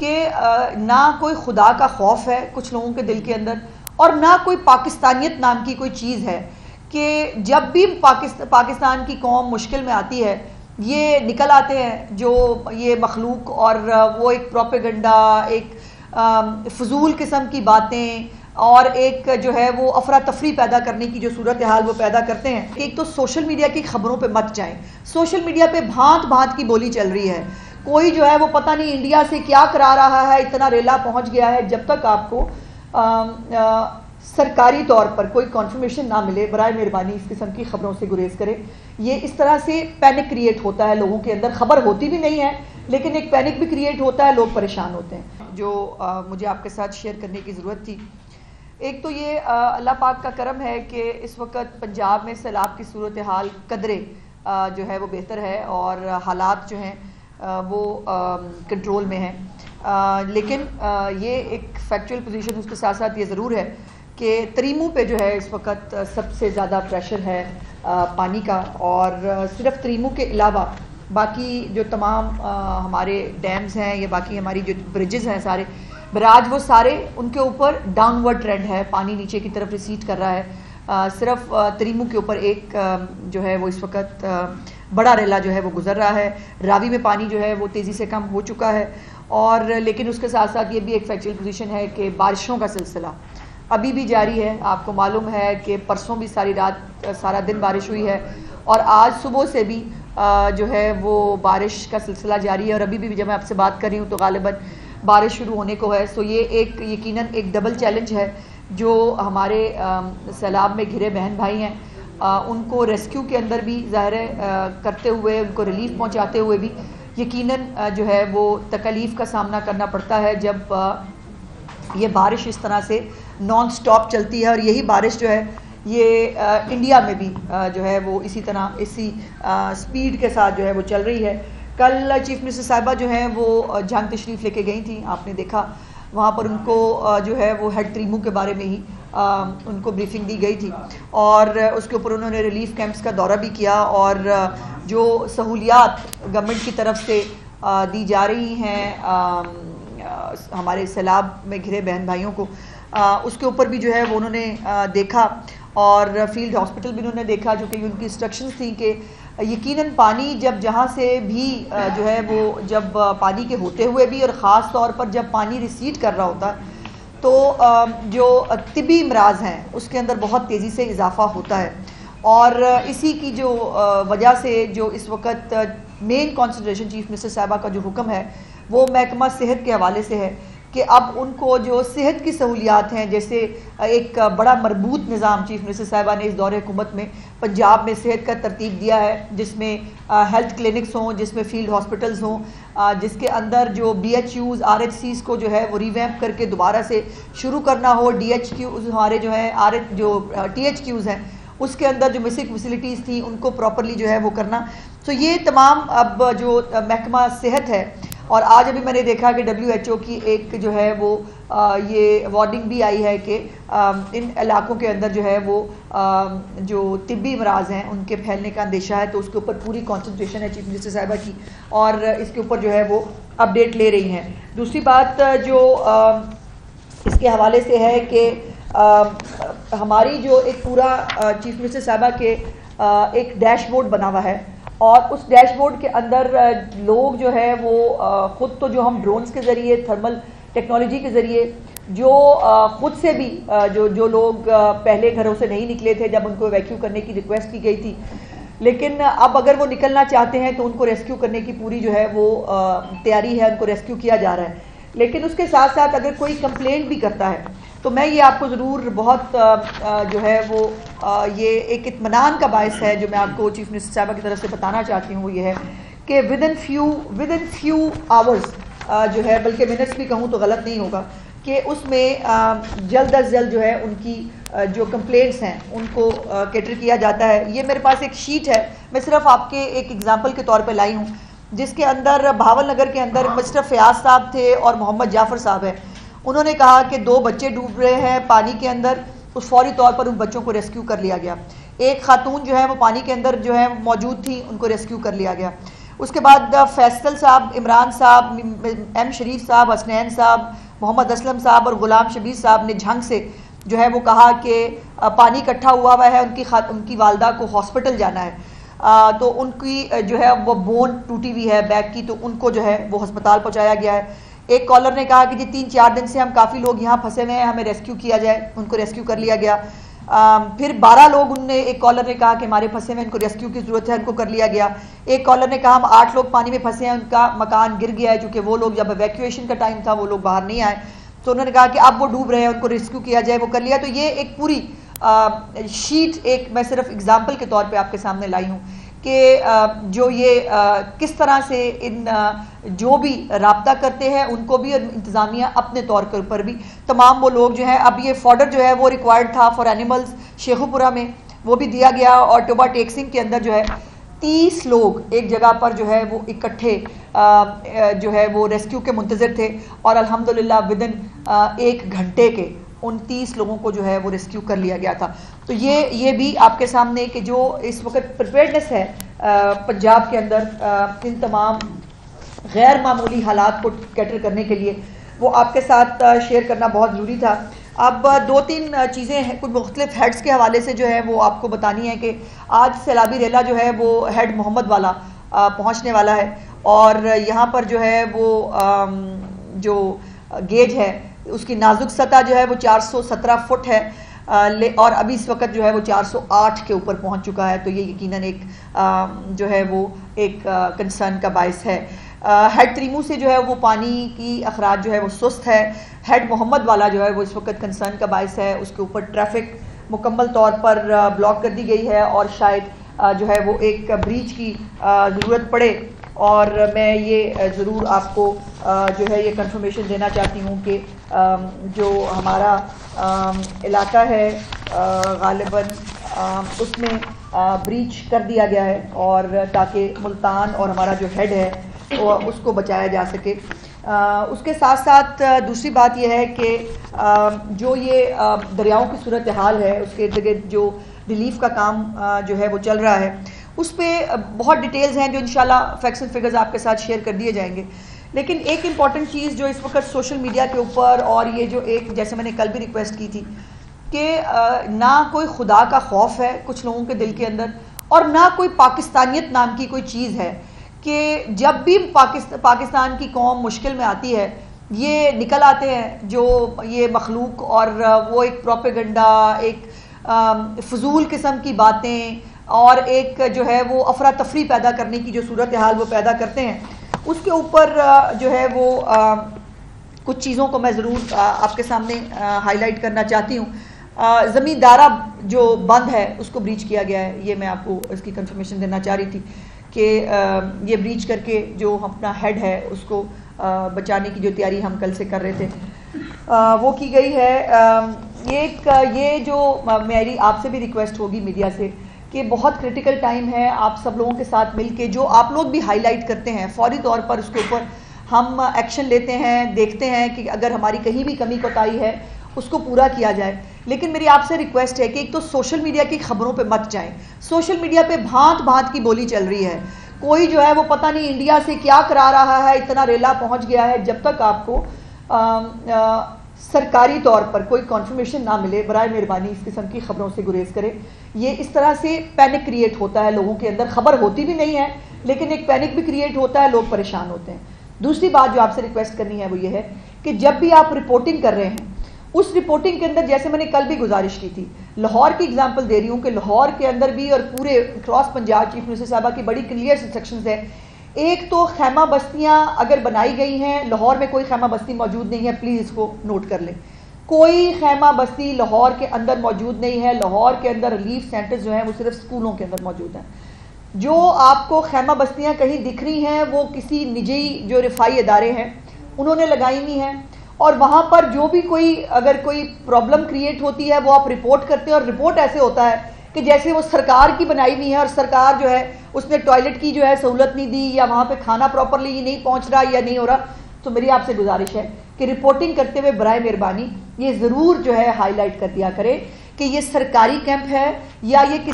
کہ نہ کوئی خدا کا خوف ہے کچھ لوگوں کے دل کے اندر، اور نہ کوئی پاکستانیت نام کی کوئی چیز ہے کہ جب بھی پاکستان کی قوم مشکل میں آتی ہے یہ نکل آتے ہیں جو یہ مخلوق، اور وہ ایک پروپیگنڈا، ایک فضول قسم کی باتیں اور ایک جو ہے وہ افراتفری پیدا کرنے کی جو صورتحال وہ پیدا کرتے ہیں. ایک تو سوشل میڈیا کی خبروں پہ مت جائیں. سوشل میڈیا پہ بھانت بھانت کی بولی چل رہی ہے. کوئی جو ہے وہ پتہ نہیں انڈیا سے کیا کرا رہا ہے، اتنا ریلا پہنچ گیا ہے. جب تک آپ کو سرکاری طور پر کوئی کنفرمیشن نہ ملے، برائے مہربانی اس قسم کی خبروں سے گریز کریں. یہ اس طرح سے پینک کریٹ ہوتا ہے لوگوں کے اندر. خبر ہوتی بھی نہیں ہے لیکن ایک پینک بھی کریٹ ہوتا ہے، لوگ پریشان ہوتے ہیں. جو مجھے آپ کے ساتھ شیئر کرنے کی ضرورت تھی، ایک تو یہ اللہ پاک کا کرم ہے کہ اس وقت پنجاب میں سیلاب کی صورتحال قدرے جو ہے وہ بہتر ہے اور حالات جو ہیں وہ کنٹرول میں ہیں. لیکن یہ ایک فیکچوئل پوزیشن اس کے ساتھ ساتھ یہ ضرور ہے کہ تریمو پہ جو ہے اس وقت سب سے زیادہ پریشر ہے پانی کا، اور صرف تریمو کے علاوہ باقی جو تمام ہمارے ڈیمز ہیں یا باقی ہماری جو برجز ہیں سارے براج، وہ سارے ان کے اوپر ڈاؤن ورڈ ٹرینڈ ہے، پانی نیچے کی طرف ریسیڈ کر رہا ہے. صرف تریمو کے اوپر ایک جو ہے وہ اس وقت بڑا ریلا جو ہے وہ گزر رہا ہے. راوی میں پانی جو ہے وہ تیزی سے کم ہو چکا ہے، اور لیکن اس کے ساتھ ساتھ یہ بھی ایک فیکچوئل پوزیشن ہے کہ بارشوں کا سلسلہ ابھی بھی جاری ہے. آپ کو معلوم ہے کہ پرسوں بھی ساری رات سارا دن بارش ہوئی ہے، اور آج صبح سے بھی جو ہے وہ بارش کا سلسلہ جاری ہے، اور ابھی بھی جب میں آپ سے بات کر رہی ہوں تو غالباً بارش شروع ہونے کو ہے. سو یہ ایک یقیناً ایک ڈبل چیلنج ہے جو ہمارے سیلاب میں گھرے بہن بھائی ہیں ان کو ریسکیو کے اندر بھی ظاہر کرتے ہوئے، ان کو ریلیف پہنچاتے ہوئے بھی یقیناً جو ہے وہ تکلیف کا سامنا کرنا پڑتا ہے جب یہ بارش اس طرح سے نان سٹاپ چلتی ہے. اور یہی بارش جو ہے یہ انڈیا میں بھی جو ہے وہ اسی طرح اسی سپیڈ کے ساتھ جو ہے وہ چل رہی ہے. کل چیف منسٹر صاحبہ جو ہیں وہ جھانگ تشریف لے کے گئی تھیں، آپ نے دیکھا وہاں پر ان کو جو ہے وہ ہیڈ تریمو کے بارے میں ہی ان کو بریفنگ دی گئی تھی، اور اس کے اوپر انہوں نے ریلیف کیمپس کا دورہ بھی کیا، اور جو سہولیات گورنمنٹ کی طرف سے دی جا رہی ہیں ہمارے سیلاب میں گھرے بہن بھائیوں کو، اس کے اوپر بھی جو ہے وہ انہوں نے دیکھا. اور فیلڈ ہاسپٹل بھی انہوں نے دیکھا جو کہ ان کی انسٹرکشنز تھیں کہ یقیناً پانی جب جہاں سے بھی جو ہے وہ جب پانی کے ہوتے ہوئے بھی، اور خاص طور پر جب پانی ریسیڈ کر رہا ہوتا ہے تو جو طبی امراض ہیں اس کے اندر بہت تیزی سے اضافہ ہوتا ہے. اور اسی کی جو وجہ سے جو اس وقت مین کنسنٹریشن چیف منسٹر صاحبہ کا جو حکم ہے وہ محکمہ صحت کے حوالے سے ہے کہ اب ان کو جو صحت کی سہولیات ہیں، جیسے ایک بڑا مربوط نظام چیف منسٹر صاحبہ نے اس دور حکومت میں پنجاب میں صحت کا ترتیب دیا ہے، جس میں ہیلتھ کلینکس ہوں، جس میں فیلڈ ہاسپٹلز ہوں، جس کے اندر جو B H Us R H Cs کو جو ہے وہ ریویمپ کر کے دوبارہ سے شروع کرنا ہو. ڈی ایچ کیوز ہمارے جو ہیں جو ٹی ایچ کیوز ہیں اس کے اندر جو مسک فیسلٹیز تھیں ان کو پراپرلی جو ہے وہ کرنا. تو یہ تمام اب جو محکمہ صحت ہے، اور آج ابھی میں نے دیکھا کہ WHO کی ایک جو ہے وہ یہ وارننگ بھی آئی ہے کہ ان علاقوں کے اندر جو ہے وہ جو طبی امراض ہیں ان کے پھیلنے کا اندیشہ ہے. تو اس کے اوپر پوری کنسنٹریشن ہے چیف منسٹر صاحبہ کی، اور اس کے اوپر جو ہے وہ اپڈیٹ لے رہی ہیں. دوسری بات جو اس کے حوالے سے ہے کہ ہماری جو ایک پورا چیف منسٹر صاحبہ کے ایک ڈیش بورڈ بنا ہوا ہے، اور اس ڈیش بورڈ کے اندر لوگ جو ہے وہ خود تو جو ہم ڈرونز کے ذریعے تھرمل ٹیکنالوجی کے ذریعے جو خود سے بھی جو لوگ پہلے گھروں سے نہیں نکلے تھے جب ان کو ایویکیو کرنے کی ریکویسٹ کی گئی تھی، لیکن اب اگر وہ نکلنا چاہتے ہیں تو ان کو ریسکیو کرنے کی پوری جو ہے وہ تیاری ہے، ان کو ریسکیو کیا جا رہا ہے. لیکن اس کے ساتھ ساتھ اگر کوئی کمپلینٹ بھی کرتا ہے تو میں یہ آپ کو ضرور بہت جو ہے وہ یہ ایک اطمینان کا باعث ہے جو میں آپ کو چیف منسٹر صاحبہ کی طرف سے بتانا چاہتی ہوں، وہ یہ ہے کہ ود ان فیو آورز جو ہے، بلکہ منٹس بھی کہوں تو غلط نہیں ہوگا، کہ اس میں جلد از جلد جو ہے ان کی جو کمپلینٹس ہیں ان کو کیٹر کیا جاتا ہے. یہ میرے پاس ایک شیٹ ہے، میں صرف آپ کے ایک ایگزامپل کے طور پہ لائی ہوں، جس کے اندر بھاول نگر کے اندر مسٹر فیاض صاحب تھے اور محمد جعفر صاحب ہیں. انہوں نے کہا کہ 2 بچے ڈوب رہے ہیں پانی کے اندر، اس فوری طور پر ان بچوں کو ریسکیو کر لیا گیا. ایک خاتون جو ہے وہ پانی کے اندر جو ہے موجود تھی، ان کو ریسکیو کر لیا گیا. اس کے بعد فیصل صاحب، عمران صاحب، ایم شریف صاحب، حسنین صاحب، محمد اسلم صاحب اور غلام شبیر صاحب نے جھنگ سے جو ہے وہ کہا کہ پانی اکٹھا ہوا ہے، ان کی والدہ کو ہاسپٹل جانا ہے، تو ان کی جو ہے وہ بون ٹوٹی ہوئی ہے بیک کی، تو ان کو جو ہے وہ ہسپتال پہنچایا گیا ہے۔ ایک کالر نے کہا کہ جی 3-4 دن سے ہم کافی لوگ یہاں پھنسے ہوئے ہیں، ہمیں ریسکیو کیا جائے، ان کو ریسکیو کر لیا گیا۔ پھر 12 لوگ ایک کالر نے کہا کہ ہمارے پھنسے ہوئے ان کو ریسکیو کی ضرورت ہے، ان کو کر لیا گیا۔ ایک کالر نے کہا ہم 8 لوگ پانی میں پھنسے ہیں، ان کا مکان گر گیا ہے، چونکہ وہ لوگ جب ایویکویشن کا ٹائم تھا وہ لوگ باہر نہیں آئے، تو انہوں نے کہا کہ اب وہ ڈوب رہے ہیں، ان کو ریسکیو کیا جائے، وہ کر لیا۔ تو یہ ایک پوری شیٹ ایک میں صرف اگزامپل کے طور پہ آپ کے سامنے لائی ہوں کہ جو یہ کس طرح سے ان جو بھی رابطہ کرتے ہیں ان کو بھی، اور انتظامیہ اپنے طور پر بھی، تمام وہ لوگ جو ہیں، اب یہ فوڈر جو ہے وہ ریکوائرڈ تھا فار اینیملز شیخو پورہ میں، وہ بھی دیا گیا، اور ٹوبا ٹیکسنگ کے اندر جو ہے 30 لوگ ایک جگہ پر جو ہے وہ اکٹھے جو ہے وہ ریسکیو کے منتظر تھے، اور الحمدللہ ودن 1 گھنٹے کے ان 30 لوگوں کو جو ہے وہ ریسکیو کر لیا گیا تھا۔ تو یہ بھی آپ کے سامنے کہ جو اس وقت پریپیئرڈنس ہے پنجاب کے اندر ان تمام غیر معمولی حالات کو کیٹر کرنے کے لیے، وہ آپ کے ساتھ شیئر کرنا بہت ضروری تھا۔ اب 2-3 چیزیں ہیں کچھ مختلف ہیڈز کے حوالے سے جو ہے وہ آپ کو بتانی ہے کہ آج سیلابی ریلا جو ہے وہ ہیڈ محمد والا پہنچنے والا ہے، اور یہاں پر جو ہے وہ جو گیج ہے اس کی نازک سطح جو ہے وہ 417 فٹ ہے، اور ابھی اس وقت جو ہے وہ 408 کے اوپر پہنچ چکا ہے، تو یہ یقیناً ایک جو ہے وہ ایک کنسرن کا باعث ہے۔ ہیڈ تریمو سے جو ہے وہ پانی کی اخراج جو ہے وہ سست ہے، ہیڈ محمد والا جو ہے وہ اس وقت کنسرن کا باعث ہے، اس کے اوپر ٹریفک مکمل طور پر بلاک کر دی گئی ہے، اور شاید جو ہے وہ ایک بریج کی ضرورت پڑے، اور میں یہ ضرور آپ کو جو ہے یہ کنفرمیشن دینا چاہتی ہوں کہ جو ہمارا علاقہ ہے غالباً اس میں بریچ کر دیا گیا ہے، اور تاکہ ملتان اور ہمارا جو ہیڈ ہے اس کو بچایا جا سکے۔ اس کے ساتھ ساتھ دوسری بات یہ ہے کہ جو یہ دریاؤں کی صورتحال ہے اس کے ارد گرد جو ریلیف کا کام جو ہے وہ چل رہا ہے، اس پہ بہت ڈیٹیلز ہیں جو انشاءاللہ فیکٹس اینڈ فگرز آپ کے ساتھ شیئر کر دیے جائیں گے، لیکن ایک امپورٹنٹ چیز جو اس وقت سوشل میڈیا کے اوپر، اور یہ جو ایک جیسے میں نے کل بھی ریکویسٹ کی تھی کہ نہ کوئی خدا کا خوف ہے کچھ لوگوں کے دل کے اندر، اور نہ کوئی پاکستانیت نام کی کوئی چیز ہے کہ جب بھی پاکستان کی قوم مشکل میں آتی ہے یہ نکل آتے ہیں جو یہ مخلوق، اور وہ ایک پروپیگنڈا، ایک فضول قسم کی باتیں، اور ایک جو ہے وہ افراتفری پیدا کرنے کی جو صورتحال وہ پیدا کرتے ہیں، اس کے اوپر جو ہے وہ کچھ چیزوں کو میں ضرور آپ کے سامنے ہائی لائٹ کرنا چاہتی ہوں۔ زمیندارہ جو بند ہے اس کو بریچ کیا گیا ہے، یہ میں آپ کو اس کی کنفرمیشن دینا چاہ رہی تھی کہ یہ بریچ کر کے جو اپنا ہیڈ ہے اس کو بچانے کی جو تیاری ہم کل سے کر رہے تھے وہ کی گئی ہے۔ یہ جو میری آپ سے بھی ریکویسٹ ہوگی میڈیا سے کہ بہت کرٹیکل ٹائم ہے، آپ سب لوگوں کے ساتھ مل کے جو آپ لوگ بھی ہائی لائٹ کرتے ہیں فوری طور پر اس کے اوپر ہم ایکشن لیتے ہیں، دیکھتے ہیں کہ اگر ہماری کہیں بھی کمی کوتاہی ہے اس کو پورا کیا جائے۔ لیکن میری آپ سے ریکویسٹ ہے کہ ایک تو سوشل میڈیا کی خبروں پہ مت جائیں، سوشل میڈیا پہ بھانت بھانت کی بولی چل رہی ہے، کوئی جو ہے وہ پتہ نہیں انڈیا سے کیا کرا رہا ہے، اتنا ریلا پہنچ گیا ہے۔ جب تک آپ کو سرکاری طور پر کوئی کنفرمیشن نہ ملے، برائے مہربانی اس قسم کی خبروں سے گریز کریں۔ یہ اس طرح سے پینک کریٹ ہوتا ہے لوگوں کے اندر، خبر ہوتی بھی نہیں ہے لیکن ایک پینک بھی کریٹ ہوتا ہے، لوگ پریشان ہوتے ہیں۔ دوسری بات جو آپ سے ریکویسٹ کرنی ہے وہ یہ ہے کہ جب بھی آپ رپورٹنگ کر رہے ہیں اس رپورٹنگ کے اندر، جیسے میں نے کل بھی گزارش کی تھی، لاہور کی اگزامپل دے رہی ہوں کہ لاہور کے اندر بھی اور پورے کراس پنجاب چیف منسٹر صاحبہ کی بڑی کلیئر انسٹرکشنز ہیں۔ ایک تو خیمہ بستیاں اگر بنائی گئی ہیں، لاہور میں کوئی خیمہ بستی موجود نہیں ہے، پلیز اس کو نوٹ کر لیں، کوئی خیمہ بستی لاہور کے اندر موجود نہیں ہے۔ لاہور کے اندر ریلیف سینٹرز جو ہیں وہ صرف سکولوں کے اندر موجود ہیں۔ جو آپ کو خیمہ بستیاں کہیں دکھ رہی ہیں وہ کسی نجی جو رفائی ادارے ہیں انہوں نے لگائی ہوئی ہیں، اور وہاں پر جو بھی اگر کوئی پرابلم کریٹ ہوتی ہے وہ آپ رپورٹ کرتے ہیں، اور رپورٹ ایسے ہوتا ہے کہ جیسے وہ سرکار کی بنائی ہوئی ہے اور سرکار جو ہے اس نے ٹوائلٹ کی جو ہے سہولت نہیں دی، یا وہاں پہ کھانا پراپرلی نہیں پہنچ رہا یا نہیں ہو رہا۔ تو میری آپ سے گزارش ہے کہ رپورٹنگ کرتے ہوئے برائے مہربانی یہ ضرور جو ہے ہائی لائٹ کر دیا کرے کہ یہ سرکاری کیمپ ہے یا یہ